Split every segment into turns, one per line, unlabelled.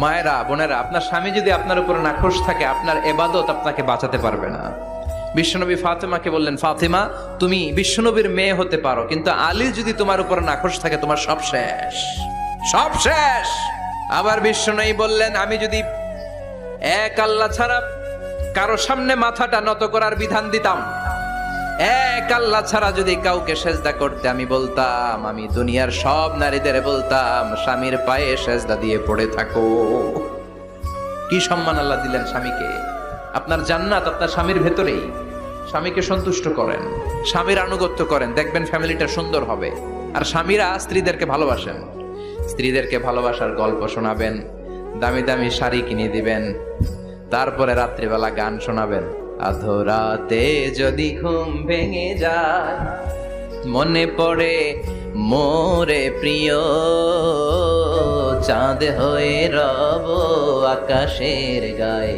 মায়েরা, বোনেরা, আপনার স্বামী যদি আপনার উপর নাখোশ থাকে, আপনার ইবাদত আপনাকে বাঁচাতে পারবে না। বিশ্বনবী ফাতেমাকে বললেন, ফাতেমা তুমি বিশ্বনবীর মেয়ে হতে পারো, কিন্তু আলী যদি তোমার উপর নাখোশ থাকে তোমার সব শেষ, সব শেষ। আবার বিশ্বনবী বললেন, আমি যদি এক আল্লাহ ছাড়া কারো সামনে মাথাটা নত করার বিধান দিতাম, এক আল্লাহ ছাড়া যদি কাউকে সেজদা করতে আমি বলতাম, আমি দুনিয়ার সব নারীদের বলতাম স্বামীর পায়ে সেজদা দিয়ে পড়ে থাকো। কি সম্মান আল্লাহ দিলেন স্বামীকে। আপনার জান্নাত আপনার স্বামীর ভেতরেই। স্বামীকে সন্তুষ্ট করেন, স্বামীর আনুগত্য করেন, দেখবেন ফ্যামিলিটা সুন্দর হবে। আর স্বামীরা স্ত্রীদেরকে ভালোবাসেন, স্ত্রীদেরকে ভালোবাসার গল্প শোনাবেন, দামি দামি শাড়ি কিনে দিবেন, তারপরে রাত্রিবেলা গান শোনাবেন। আধরাতে যদি ঘুম ভেঙে যায়, মনে পড়ে মোরে প্রিয়, চাঁদ হয়ে রব আকাশের গায়ে,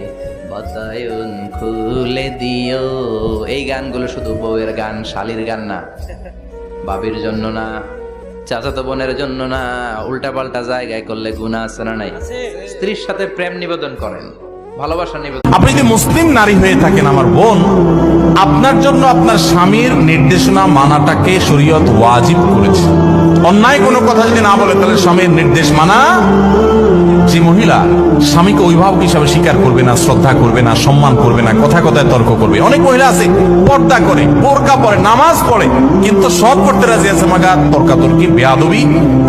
বাতায়ন খুলে দিও। এই গানগুলো শুধু বউয়ের গান, শালীর গান না, বাবির জন্য না, চাচাতো বোনের জন্য না। উল্টা পাল্টা জায়গায় করলে গুনাহ আছে না নাই? স্ত্রীর সাথে প্রেম নিবেদন করেন, ভালোবাসা নিবেদন।
আপনি যদি মুসলিম নারী হয়ে থাকেন আমার বোন, আপনার জন্য আপনার স্বামীর নির্দেশনা মানাটাকে শরীয়ত ওয়াজিব করেছে। অন্যায় কোনো কথা যদি না বলে তাহলে স্বামীর নির্দেশ মানা। যে মহিলা স্বামীকে অভিভাবক হিসাবে স্বীকার করবে না, শ্রদ্ধা করবে না, সম্মান করবে না, কথা কথায় তর্ক করবে। অনেক মহিলা আছে পর্দা করে, বোরকা পরে, নামাজ পড়ে, কিন্তু সব করতে রাজি আছে, মাগার তর্কাতর্কি, বেয়াদবি,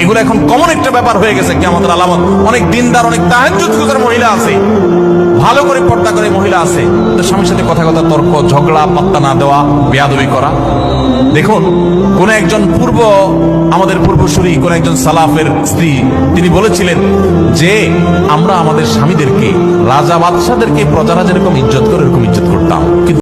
এগুলো এখন কমন একটা ব্যাপার হয়ে গেছে। কি আমাদের আলামত। অনেক দিনদার, অনেক তাহাজ্জুদ গুজার মহিলা আছে, ভালো করে পর্দা করে মহিলা আছে, স্বামীর সাথে কথা কথা তর্ক, ঝগড়া, পাত্তা না দেওয়া, বেয়াদবি করা। দেখুন, কোন একজন আমাদের পূর্বসূরি, কোন একজন সালাফের স্ত্রী, তিনি বলেছিলেন যে আমরা আমাদের স্বামীদেরকে, রাজা বাদশাদেরকে প্রজারা যেরকম ইজ্জত করে এরকম ইজ্জত